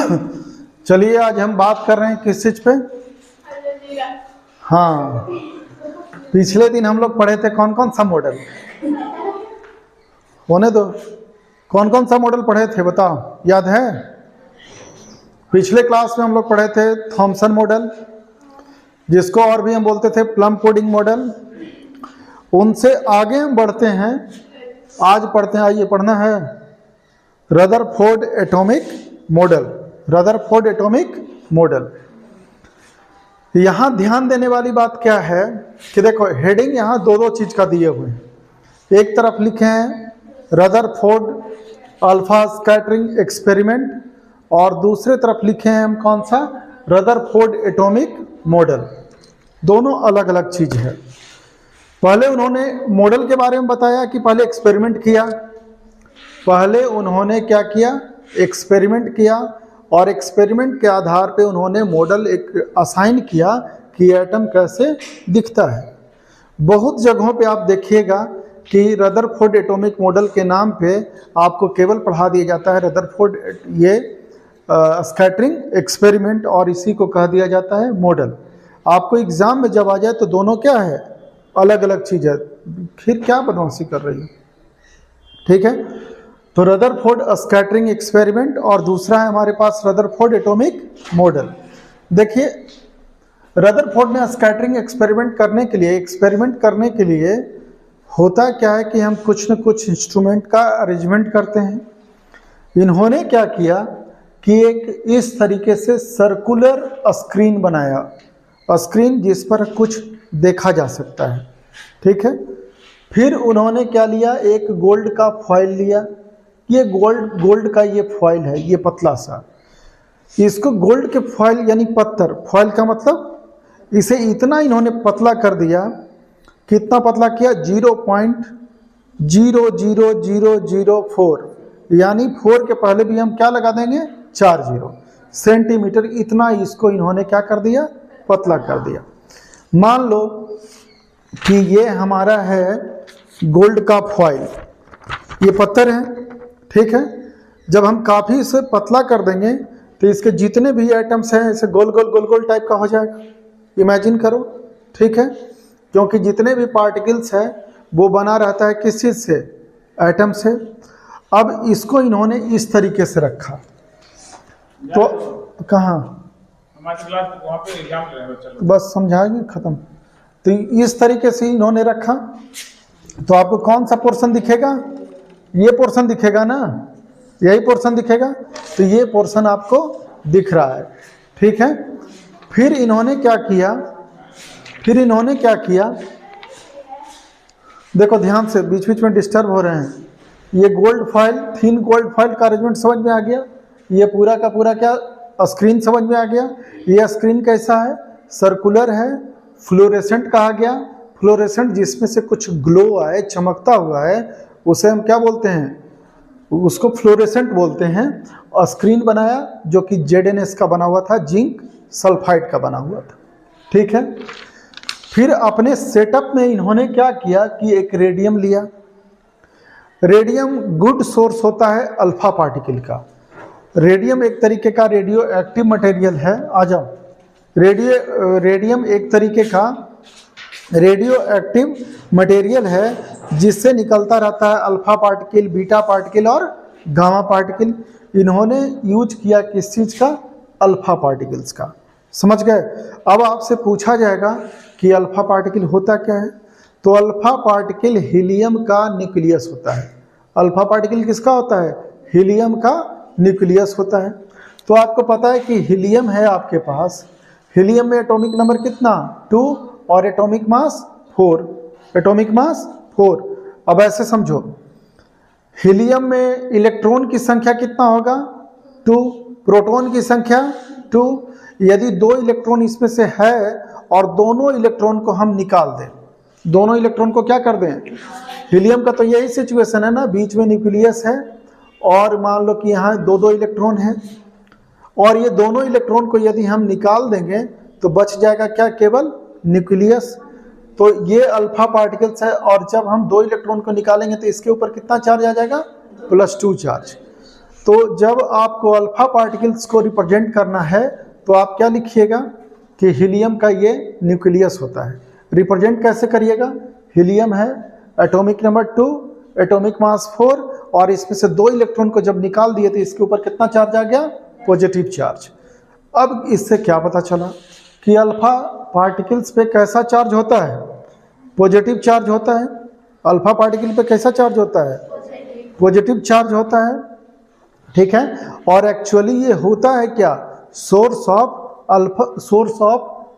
चलिए आज हम बात कर रहे हैं किस चीज पे। हाँ, पिछले दिन हम लोग पढ़े थे कौन कौन सा मॉडल, होने दो, कौन कौन सा मॉडल पढ़े थे बताओ, याद है? पिछले क्लास में हम लोग पढ़े थे थॉमसन मॉडल, जिसको और भी हम बोलते थे प्लम पुडिंग मॉडल। उनसे आगे हम बढ़ते हैं, आज पढ़ते हैं, आइए पढ़ना है Rutherford atomic model. Rutherford atomic model, यहां ध्यान देने वाली बात क्या है कि देखो हेडिंग यहां दो दो चीज का दिए हुए हैं। एक तरफ लिखे हैं रदरफोर्ड अल्फा स्कैटरिंग एक्सपेरिमेंट और दूसरे तरफ लिखे हैं हम कौन सा, रदरफोर्ड एटॉमिक मॉडल। दोनों अलग अलग चीज है। पहले उन्होंने मॉडल के बारे में बताया कि पहले एक्सपेरिमेंट किया, पहले उन्होंने क्या किया, एक्सपेरिमेंट किया और एक्सपेरिमेंट के आधार पे उन्होंने मॉडल एक असाइन किया कि एटम कैसे दिखता है। बहुत जगहों पे आप देखिएगा कि रदरफोर्ड एटॉमिक मॉडल के नाम पे आपको केवल पढ़ा दिया जाता है रदरफोर्ड ये स्कैटरिंग एक्सपेरिमेंट और इसी को कह दिया जाता है मॉडल। आपको एग्जाम में जब आ जाए तो दोनों क्या है, अलग अलग चीज़ है। फिर क्या बदमाशी कर रही है, ठीक है? तो रदरफोर्ड स्कैटरिंग एक्सपेरिमेंट और दूसरा है हमारे पास रदरफोर्ड एटॉमिक मॉडल। देखिए रदरफोर्ड में स्कैटरिंग एक्सपेरिमेंट करने के लिए होता क्या है कि हम कुछ न कुछ इंस्ट्रूमेंट का अरेंजमेंट करते हैं। इन्होंने क्या किया कि एक इस तरीके से सर्कुलर स्क्रीन बनाया, स्क्रीन जिस पर कुछ देखा जा सकता है, ठीक है? फिर उन्होंने क्या लिया, एक गोल्ड का फॉइल लिया। ये गोल्ड का ये फॉइल है, ये पतला सा, इसको गोल्ड के फॉइल यानी पत्थर, फॉइल का मतलब इसे इतना इन्होंने पतला कर दिया, कितना पतला किया, 0.00004 यानी 4 के पहले भी हम क्या लगा देंगे, 4 जीरो सेंटीमीटर। इतना इसको इन्होंने क्या कर दिया, पतला कर दिया। मान लो कि ये हमारा है गोल्ड का फॉइल, ये पत्थर है, ठीक है? जब हम काफ़ी इसे पतला कर देंगे तो इसके जितने भी एटम्स हैं ऐसे गोल गोल गोल गोल टाइप का हो जाएगा, इमेजिन करो, ठीक है? क्योंकि जितने भी पार्टिकल्स हैं वो बना रहता है किस चीज़ से, एटम से। अब इसको इन्होंने इस तरीके से रखा, तो कहाँ बस समझाएंगे खत्म। तो इस तरीके से इन्होंने रखा, तो आपको कौन सा पोर्शन दिखेगा, ये पोर्शन दिखेगा ना, यही पोर्शन दिखेगा। तो ये पोर्शन आपको दिख रहा है, ठीक है? फिर इन्होंने क्या किया, देखो ध्यान से, बीच बीच में डिस्टर्ब हो रहे हैं। ये gold foil, thin gold foil का अरेंजमेंट समझ में आ गया। ये पूरा का पूरा क्या, स्क्रीन समझ में आ गया। ये स्क्रीन कैसा है, सर्कुलर है, फ्लोरेसेंट कहा गया। फ्लोरेसेंट जिसमें से कुछ ग्लो आए, चमकता हुआ है, उसे हम क्या बोलते हैं, उसको फ्लोरेसेंट बोलते हैं। और स्क्रीन बनाया जो कि ZnS का बना हुआ था, जिंक सल्फाइड का बना हुआ था, ठीक है? फिर अपने सेटअप में इन्होंने क्या किया कि एक रेडियम लिया। रेडियम गुड सोर्स होता है अल्फा पार्टिकल का। रेडियम एक तरीके का रेडियो एक्टिव मटेरियल है, आ जाओ। रेडियम एक तरीके का रेडियो एक्टिव मटेरियल है जिससे निकलता रहता है अल्फा पार्टिकल, बीटा पार्टिकल और गामा पार्टिकल। इन्होंने यूज किया किस चीज़ का, अल्फा पार्टिकल्स का, समझ गए? अब आपसे पूछा जाएगा कि अल्फा पार्टिकल होता क्या है, तो अल्फा पार्टिकल हीलियम का न्यूक्लियस होता है। अल्फा पार्टिकल किसका होता है, हीलियम का न्यूक्लियस होता है। तो आपको पता है कि हीलियम है आपके पास, हीलियम में एटॉमिक नंबर कितना, 2 और एटॉमिक मास 4, एटॉमिक मास 4। अब ऐसे समझो, हीलियम में इलेक्ट्रॉन की संख्या कितना होगा, 2, प्रोटॉन की संख्या 2। यदि 2 इलेक्ट्रॉन इसमें से है और दोनों इलेक्ट्रॉन को हम निकाल दें, दोनों इलेक्ट्रॉन को क्या कर दें, हीलियम का तो यही सिचुएशन है ना, बीच में न्यूक्लियस है और मान लो कि यहाँ 2-2 इलेक्ट्रॉन है, और ये दोनों इलेक्ट्रॉन को यदि हम निकाल देंगे तो बच जाएगा क्या, केवल न्यूक्लियस। तो ये अल्फा पार्टिकल्स है, और जब हम 2 इलेक्ट्रॉन को निकालेंगे तो इसके ऊपर कितना चार्ज आ जाएगा, +2 चार्ज। तो जब आपको अल्फा पार्टिकल्स को रिप्रेजेंट करना है तो आप क्या लिखिएगा कि हीलियम का ये न्यूक्लियस होता है। रिप्रेजेंट कैसे करिएगा, हीलियम है एटॉमिक नंबर 2, एटॉमिक मास 4, और इसमें से 2 इलेक्ट्रॉन को जब निकाल दिए तो इसके ऊपर कितना चार्ज आ गया, पॉजिटिव चार्ज। अब इससे क्या पता चला कि अल्फा पार्टिकल्स पे कैसा चार्ज होता है, पॉजिटिव चार्ज होता है। अल्फा पार्टिकल पे कैसा चार्ज होता है, पॉजिटिव चार्ज होता है, ठीक है। और एक्चुअली ये होता है क्या, सोर्स ऑफ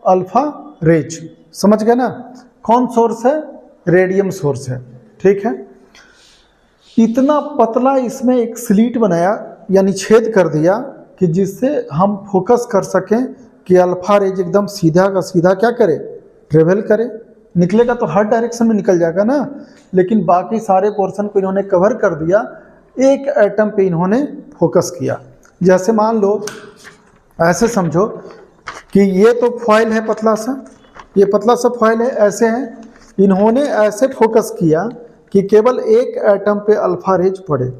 अल्फा रेज, समझ गए ना। कौन सोर्स है, रेडियम सोर्स है, ठीक है। इतना पतला इसमें एक स्लीट बनाया यानी छेद कर दिया कि जिससे हम फोकस कर सकें कि अल्फा रेज एकदम सीधा का सीधा क्या करे, ट्रेवल करे। निकलेगा तो हर डायरेक्शन में निकल जाएगा ना, लेकिन बाकी सारे पोर्शन को इन्होंने कवर कर दिया, एक एटम पे इन्होंने फोकस किया। जैसे मान लो, ऐसे समझो कि ये तो फॉइल है पतला सा, ये पतला सा फॉइल है, ऐसे है, इन्होंने ऐसे फोकस किया कि केवल एक एटम पे अल्फा रेज पड़े,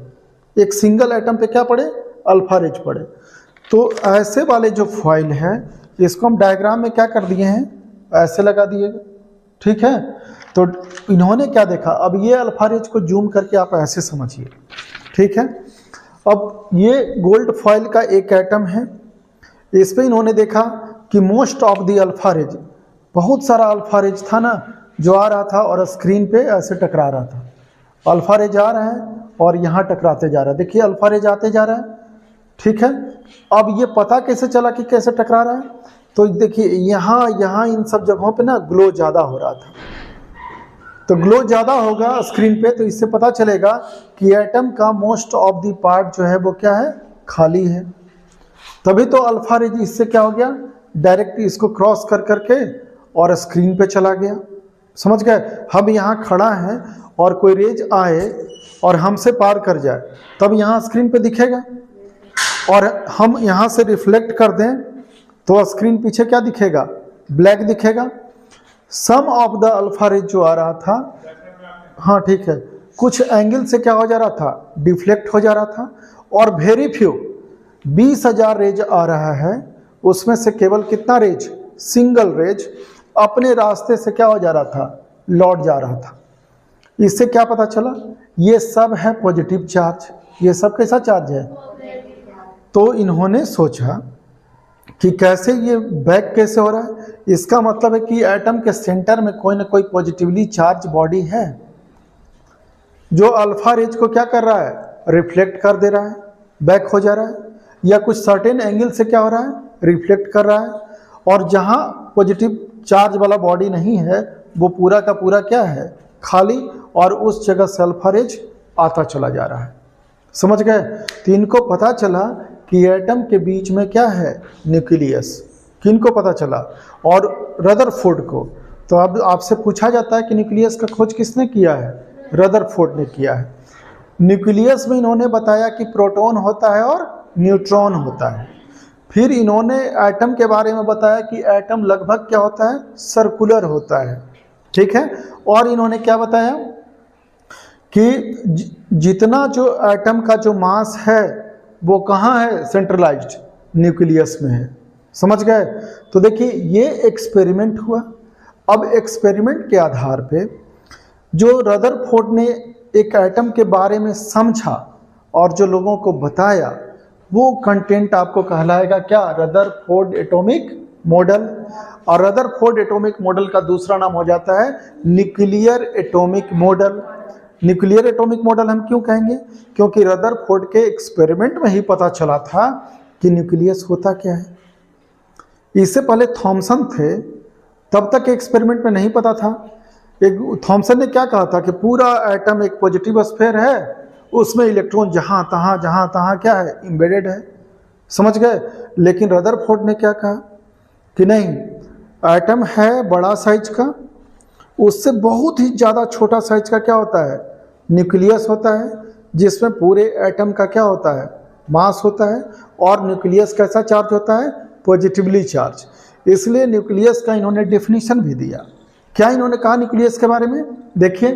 एक सिंगल एटम पे क्या पड़े, अल्फा रेज पड़े। तो ऐसे वाले जो फॉइल है इसको हम डायग्राम में क्या कर दिए हैं, ऐसे लगा दिए, ठीक है। तो इन्होंने क्या देखा, अब ये अल्फा रेज को जूम करके आप ऐसे समझिए, ठीक है। अब ये गोल्ड फॉइल का एक एटम है, इस पे इन्होंने देखा कि most of the alpha rays, बहुत सारा अल्फा रेज था ना जो आ रहा था और स्क्रीन पे ऐसे टकरा रहा था। अल्फा रेज आ रहा है और यहाँ टकराते जा रहा है, देखिए अल्फा रेज आते जा रहा है, ठीक है। अब ये पता कैसे चला कि कैसे टकरा रहा है, तो देखिए यहाँ इन सब जगहों पे ना ग्लो ज़्यादा हो रहा था। तो ग्लो ज़्यादा होगा स्क्रीन पे, तो इससे पता चलेगा कि एटम का मोस्ट ऑफ द पार्ट जो है वो क्या है, खाली है। तभी तो अल्फा रेज इससे क्या हो गया, डायरेक्ट इसको क्रॉस कर करके और स्क्रीन पे चला गया, समझ गए। हम यहाँ खड़ा हैं और कोई रेज आए और हमसे पार कर जाए, तब यहाँ स्क्रीन पे दिखेगा, और हम यहाँ से रिफ्लेक्ट कर दें तो स्क्रीन पीछे क्या दिखेगा, ब्लैक दिखेगा। सम ऑफ द अल्फा रेज जो आ रहा था, हाँ ठीक है, कुछ एंगल से क्या हो जा रहा था, डिफ्लेक्ट हो जा रहा था, और वेरी फ्यू 20,000 रेज आ रहा है, उसमें से केवल कितना रेज, सिंगल रेज अपने रास्ते से क्या हो जा रहा था, लौट जा रहा था। इससे क्या पता चला, ये सब है पॉजिटिव चार्ज, ये सब कैसा चार्ज है। तो इन्होंने सोचा कि कैसे ये बैक कैसे हो रहा है, इसका मतलब है कि एटम के सेंटर में कोई ना कोई पॉजिटिवली चार्ज बॉडी है जो अल्फा रेज को क्या कर रहा है, रिफ्लेक्ट कर दे रहा है, बैक हो जा रहा है, या कुछ सर्टेन एंगल से क्या हो रहा है, रिफ्लेक्ट कर रहा है। और जहाँ पॉजिटिव चार्ज वाला बॉडी नहीं है वो पूरा का पूरा क्या है, खाली, और उस जगह से अल्फा रेज आता चला जा रहा है, समझ गए। तो इनको पता चला कि एटम के बीच में क्या है, न्यूक्लियस। किनको पता चला, और रदरफोर्ड को। तो अब आपसे पूछा जाता है कि न्यूक्लियस का खोज किसने किया है, रदरफोर्ड ने किया है। न्यूक्लियस में इन्होंने बताया कि प्रोटॉन होता है और न्यूट्रॉन होता है। फिर इन्होंने एटम के बारे में बताया कि एटम लगभग क्या होता है, सर्कुलर होता है, ठीक है। और इन्होंने क्या बताया कि जितना जो एटम का जो मास है वो कहाँ है, सेंट्रलाइज्ड, न्यूक्लियस में है, समझ गए। तो देखिए ये एक्सपेरिमेंट हुआ। अब एक्सपेरिमेंट के आधार पे जो रदरफोर्ड ने एक एटम के बारे में समझा और जो लोगों को बताया, वो कंटेंट आपको कहलाएगा क्या, रदरफोर्ड एटॉमिक मॉडल। और रदरफोर्ड एटॉमिक मॉडल का दूसरा नाम हो जाता है nuclear atomic model. Nuclear atomic model हम क्यों कहेंगे, क्योंकि रदरफोर्ड के एक्सपेरिमेंट में ही पता चला था कि न्यूक्लियस होता क्या है। इससे पहले थॉमसन थे, तब तक एक्सपेरिमेंट में नहीं पता था। एक थॉमसन ने क्या कहा था कि पूरा एटम एक पॉजिटिव स्फीयर है, उसमें इलेक्ट्रॉन जहाँ तहाँ क्या है, एम्बेडेड है, समझ गए। लेकिन रदरफोर्ड ने क्या कहा कि नहीं, एटम है बड़ा साइज का, उससे बहुत ही ज़्यादा छोटा साइज का क्या होता है, न्यूक्लियस होता है, जिसमें पूरे एटम का क्या होता है, मास होता है। और न्यूक्लियस कैसा चार्ज होता है, पॉजिटिवली चार्ज। इसलिए न्यूक्लियस का इन्होंने डेफिनेशन भी दिया। क्या इन्होंने कहा न्यूक्लियस के बारे में, देखिए,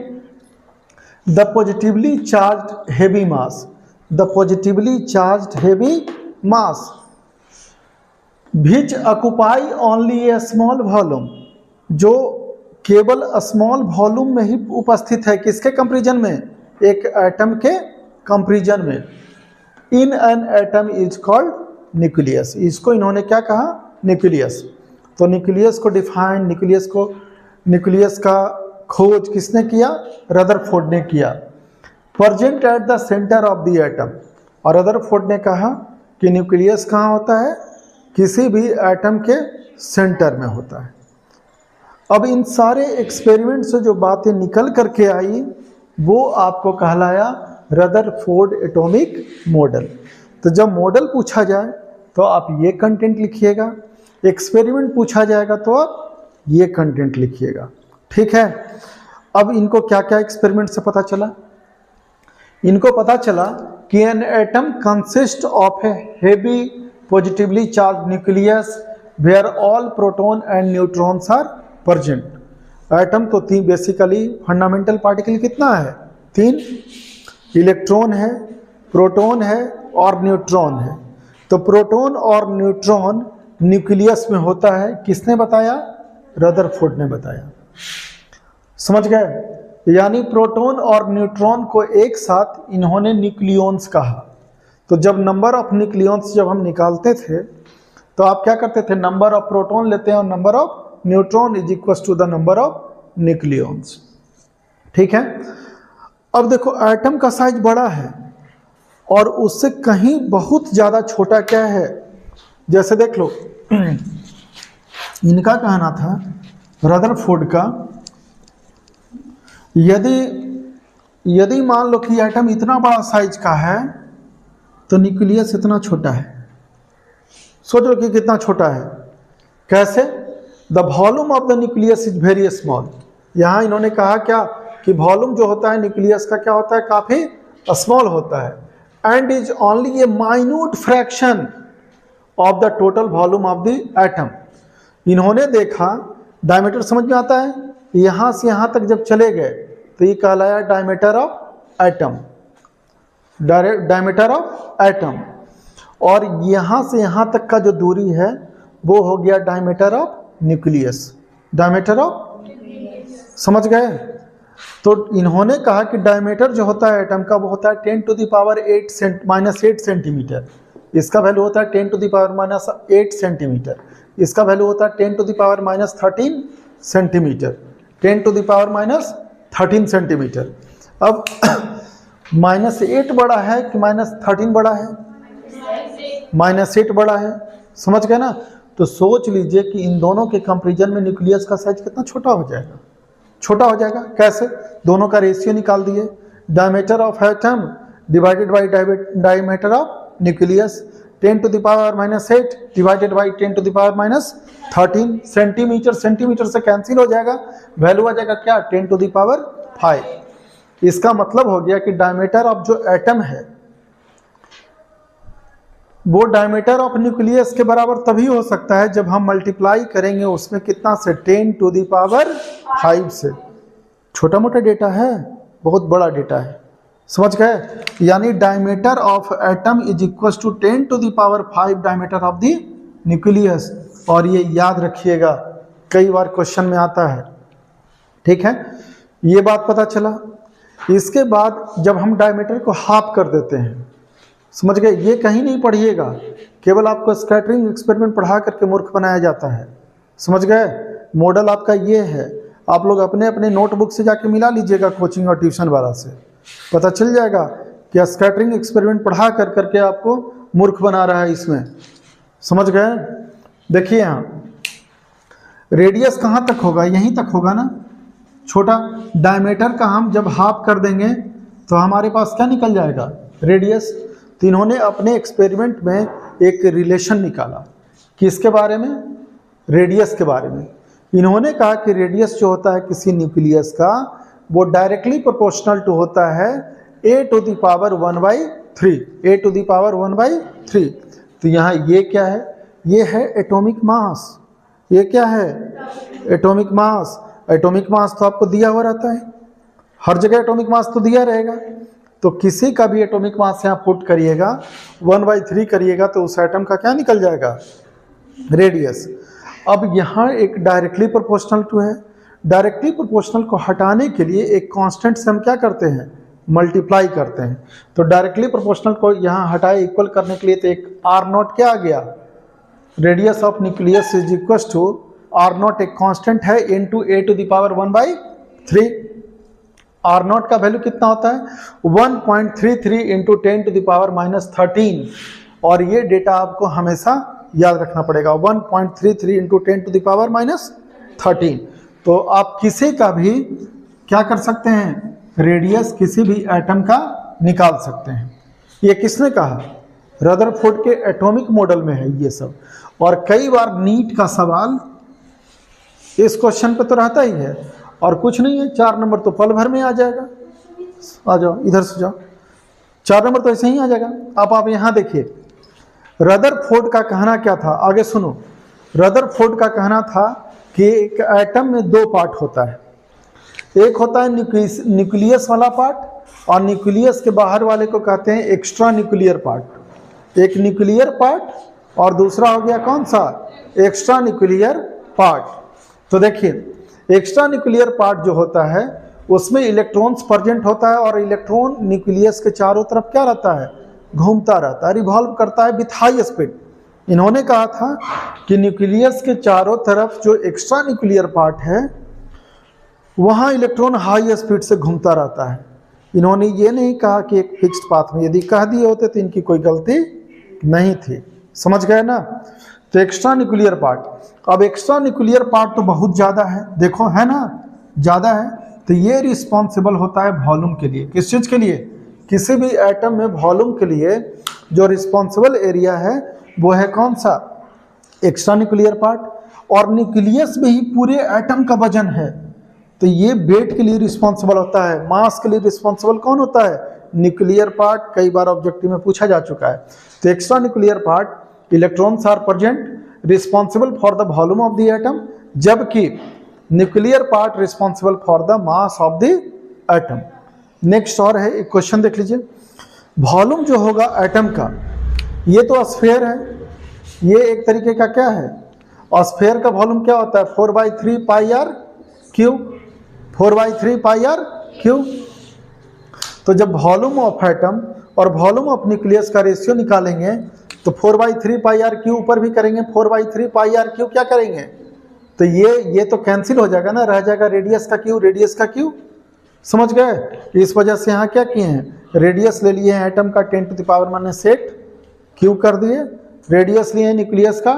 the positively charged heavy mass the positively charged heavy mass which occupy only A small volume, जो केवल स्मॉल वॉल्यूम में ही उपस्थित है, किसके कंपैरिजन में, एक एटम के कंपैरिजन में। In an atom is called nucleus, इसको इन्होंने क्या कहा, न्यूक्लियस। तो न्यूक्लियस को डिफाइन, न्यूक्लियस का खोज किसने किया, रदरफोर्ड ने किया। Present at the centre of the atom, और रदरफोर्ड ने कहा कि न्यूक्लियस कहाँ होता है, किसी भी एटम के सेंटर में होता है। अब इन सारे एक्सपेरिमेंट से जो बातें निकल करके आई वो आपको कहलाया रदरफोर्ड एटॉमिक मॉडल। तो जब मॉडल पूछा जाए तो आप ये कंटेंट लिखिएगा, एक्सपेरिमेंट पूछा जाएगा तो आप ये कंटेंट लिखिएगा, ठीक है। अब इनको क्या क्या एक्सपेरिमेंट से पता चला, इनको पता चला कि an atom consist of a heavy positively charge nucleus where all proton and neutrons are present. Atom तो तीन बेसिकली फंडामेंटल पार्टिकल कितना है, तीन, इलेक्ट्रॉन है, प्रोटॉन है और न्यूट्रॉन है। तो प्रोटॉन और न्यूट्रॉन न्यूक्लियस में होता है, किसने बताया, रदरफोर्ड ने बताया। समझ गए, यानी प्रोटॉन और न्यूट्रॉन को एक साथ इन्होंने न्यूक्लियॉन्स कहा। तो जब नंबर ऑफ न्यूक्लियॉन्स जब हम निकालते थे तो आप क्या करते थे, नंबर ऑफ प्रोटॉन लेते हैं और number of neutron is equal to the number of nucleons, ठीक है। अब देखो एटम का साइज बड़ा है और उससे कहीं बहुत ज़्यादा छोटा क्या है, जैसे देख लो इनका कहना था रदरफोर्ड का, यदि मान लो कि एटम इतना बड़ा साइज का है तो न्यूक्लियस इतना छोटा है। सोचो कि कितना छोटा है, कैसे, the volume of the nucleus is very small. यहाँ इन्होंने कहा क्या कि वॉल्यूम जो होता है न्यूक्लियस का क्या होता है, काफ़ी स्मॉल होता है, and is only A minute fraction of the total volume of the atom. इन्होंने देखा, डायमीटर समझ में आता है, यहाँ से यहाँ तक जब चले गए तो ये कहलाया diameter of atom, diameter of atom. और यहाँ से यहाँ तक का जो दूरी है वो हो गया diameter of nucleus, diameter of, समझ गए। तो इन्होंने कहा कि डायमीटर जो होता है एटम का वो होता है 10 टू द पावर -8 सेंटीमीटर, इसका वैल्यू होता है 10 टू द पावर -8 सेंटीमीटर, इसका वैल्यू होता है 10 to the power -13 centimetre, 10 to the power -13 centimetre. अब -8 बड़ा है कि -13 बड़ा है, -8 बड़ा है, समझ गए ना। तो सोच लीजिए कि इन दोनों के कंपैरिजन में न्यूक्लियस का साइज कितना छोटा हो जाएगा, छोटा हो जाएगा। कैसे, दोनों का रेशियो निकाल दिए, diameter of atom divided by diameter of nucleus, 10 to the power -8 divided by 10 to the power -13 centimetre, centimetre से कैंसिल हो जाएगा, वैल्यू आ जाएगा क्या, 10 टू द पावर 5। इसका मतलब हो गया कि डायमीटर ऑफ जो एटम है वो डायमीटर ऑफ न्यूक्लियस के बराबर तभी हो सकता है जब हम मल्टीप्लाई करेंगे उसमें कितना से, 10 टू द पावर 5 से। छोटा मोटा डेटा है, बहुत बड़ा डेटा है, समझ गए। यानी diameter of atom is equal to 10 to the power 5 diameter of the nucleus. और ये याद रखिएगा, कई बार क्वेश्चन में आता है, ठीक है। ये बात पता चला। इसके बाद जब हम डायमीटर को हाफ कर देते हैं, समझ गए, ये कहीं नहीं पढ़िएगा, केवल आपको स्कैटरिंग एक्सपेरिमेंट पढ़ा करके मूर्ख बनाया जाता है, समझ गए। मॉडल आपका ये है, आप लोग अपने अपने नोटबुक से जाके मिला लीजिएगा कोचिंग और ट्यूशन वाला से, पता चल जाएगा कि स्कैटरिंग एक्सपेरिमेंट पढ़ा कर करके आपको मूर्ख बना रहा है इसमें, समझ गए। देखिए यहाँ रेडियस कहाँ तक होगा, यहीं तक होगा ना, छोटा। डायमीटर का हम जब हाफ कर देंगे तो हमारे पास क्या निकल जाएगा, रेडियस। तो इन्होंने अपने एक्सपेरिमेंट में एक रिलेशन निकाला, किसके बारे में, रेडियस के बारे में। इन्होंने कहा कि रेडियस जो होता है किसी न्यूक्लियस का वो डायरेक्टली प्रोपोर्शनल टू होता है a to the power 1/3, a to the power 1/3। तो यहाँ ये क्या है, ये है एटॉमिक मास, ये क्या है, एटॉमिक मास। एटॉमिक मास तो आपको दिया हुआ रहता है, हर जगह एटॉमिक मास तो दिया रहेगा। तो किसी का भी एटॉमिक मास यहाँ पुट करिएगा 1/3 करिएगा तो उस एटम का क्या निकल जाएगा, रेडियस। अब यहाँ एक डायरेक्टली प्रोपोर्शनल टू है, डायरेक्टली प्रोपोर्शनल को हटाने के लिए एक कांस्टेंट से हम क्या करते हैं, मल्टीप्लाई करते हैं। तो डायरेक्टली प्रोपोर्शनल को यहाँ हटाए इक्वल करने के लिए तो एक R0 क्या आ गया, radius of nucleus is equal to R0 एक कांस्टेंट है इनटू a⁻1/3। R0 का वैल्यू कितना होता है 1.33 इंटू 10⁻⁻13, और ये डेटा आपको हमेशा याद रखना पड़ेगा 1.33 इंटू 10⁻⁻13। तो आप किसी का भी क्या कर सकते हैं, रेडियस किसी भी एटम का निकाल सकते हैं। ये किसने कहा, रदरफोर्ड के एटॉमिक मॉडल में है ये सब। और कई बार नीट का सवाल इस क्वेश्चन पे तो रहता ही है, और कुछ नहीं है 4 नंबर तो पल भर में आ जाएगा। आ जाओ इधर से जाओ, 4 नंबर तो ऐसे ही आ जाएगा। अब आप यहाँ देखिए रदरफोर्ड का कहना क्या था, आगे सुनो। रदरफोर्ड का कहना था कि एक एटम में 2 पार्ट होता है, एक होता है न्यूक्लियस वाला पार्ट, और न्यूक्लियस के बाहर वाले को कहते हैं एक्स्ट्रा न्यूक्लियर पार्ट। एक न्यूक्लियर पार्ट और दूसरा हो गया कौन सा, एक्स्ट्रा न्यूक्लियर पार्ट। तो देखिए एक्स्ट्रा न्यूक्लियर पार्ट जो होता है उसमें इलेक्ट्रॉन्स प्रेजेंट होता है, और इलेक्ट्रॉन न्यूक्लियस के चारों तरफ क्या रहता है, घूमता रहता है, रिवॉल्व करता है विथ हाई स्पीड। इन्होंने कहा था कि न्यूक्लियस के चारों तरफ जो एक्स्ट्रा न्यूक्लियर पार्ट है वहाँ इलेक्ट्रॉन हाई स्पीड से घूमता रहता है। इन्होंने ये नहीं कहा कि एक फिक्स्ड पाथ में, यदि कह दिए होते तो इनकी कोई गलती नहीं थी, समझ गए ना। तो एक्स्ट्रा न्यूक्लियर पार्ट, अब एक्स्ट्रा न्यूक्लियर पार्ट तो बहुत ज़्यादा है, देखो है ना, ज़्यादा है। तो ये रिस्पॉन्सिबल होता है वॉल्यूम के लिए, किस चीज़ के लिए, किसी भी एटम में वॉल्यूम के लिए जो रिस्पॉन्सिबल एरिया है वो है कौन सा, एक्स्ट्रा न्यूक्लियर पार्ट। और न्यूक्लियस में ही पूरे एटम का वजन है, तो ये वेट के लिए रिस्पॉन्सिबल होता है। मास के लिए रिस्पॉन्सिबल कौन होता है, न्यूक्लियर पार्ट। कई बार ऑब्जेक्टिव में पूछा जा चुका है। तो extra nuclear part electrons are present responsible for the volume of the atom, जबकि nuclear part responsible for the mass of the atom. Next और है एक क्वेश्चन देख लीजिए, वॉल्यूम जो होगा एटम का, ये तो स्फीयर है, ये एक तरीके का क्या है, और स्फीयर का वॉल्यूम क्या होता है 4/3 πr क्यूब, 4/3 πr क्यूब। तो जब वॉल्यूम ऑफ एटम और वॉल्यूम ऑफ न्यूक्लियस का रेशियो निकालेंगे तो 4/3 πr क्यूब ऊपर भी करेंगे, 4/3 πr क्यूब क्या करेंगे, तो ये तो कैंसिल हो जाएगा ना, रह जाएगा रेडियस का क्यूब, रेडियस का क्यूब, समझ गए। इस वजह से यहाँ क्या किए हैं, रेडियस ले लिए हैं एटम का 10⁻⁸ क्यूब कर दिए, रेडियस लिए न्यूक्लियस का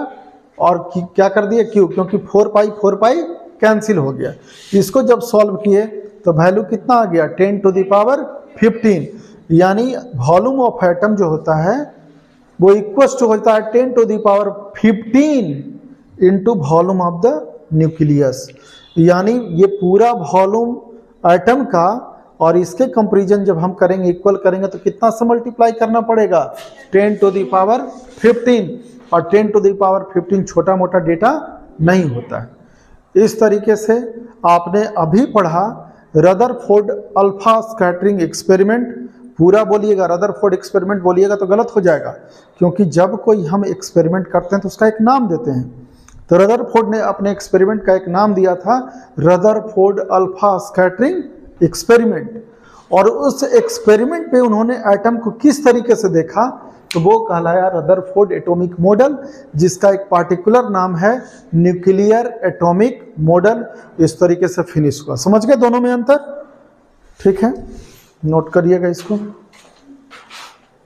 और क्या कर दिए क्यूब, क्योंकि 4π कैंसिल हो गया। इसको जब सॉल्व किए तो वैल्यू कितना आ गया 10⁻15, यानी वॉल्यूम ऑफ एटम जो होता है वो इक्वल टू होता है 10⁻15 into volume of the nucleus. यानी ये पूरा वॉल्यूम एटम का और इसके कंपैरिजन जब हम करेंगे, इक्वल करेंगे, तो कितना से मल्टीप्लाई करना पड़ेगा 10⁻15, और 10⁻15 छोटा मोटा डेटा नहीं होता है। इस तरीके से आपने अभी पढ़ा रदरफोर्ड अल्फा स्कैटरिंग एक्सपेरिमेंट। पूरा बोलिएगा, रदरफोर्ड एक्सपेरिमेंट बोलिएगा तो गलत हो जाएगा, क्योंकि जब कोई हम एक्सपेरिमेंट करते हैं तो उसका एक नाम देते हैं। तो रदरफोर्ड ने अपने एक्सपेरिमेंट का एक नाम दिया था रदरफोर्ड अल्फा स्कैटरिंग एक्सपेरिमेंट, और उस एक्सपेरिमेंट पे उन्होंने एटम को किस तरीके से देखा तो वो कहलाया रदरफोर्ड एटॉमिक मॉडल, जिसका एक पार्टिकुलर नाम है न्यूक्लियर एटॉमिक मॉडल। इस तरीके से फिनिश हुआ। समझ गए दोनों में अंतर, ठीक है, नोट करिएगा इसको।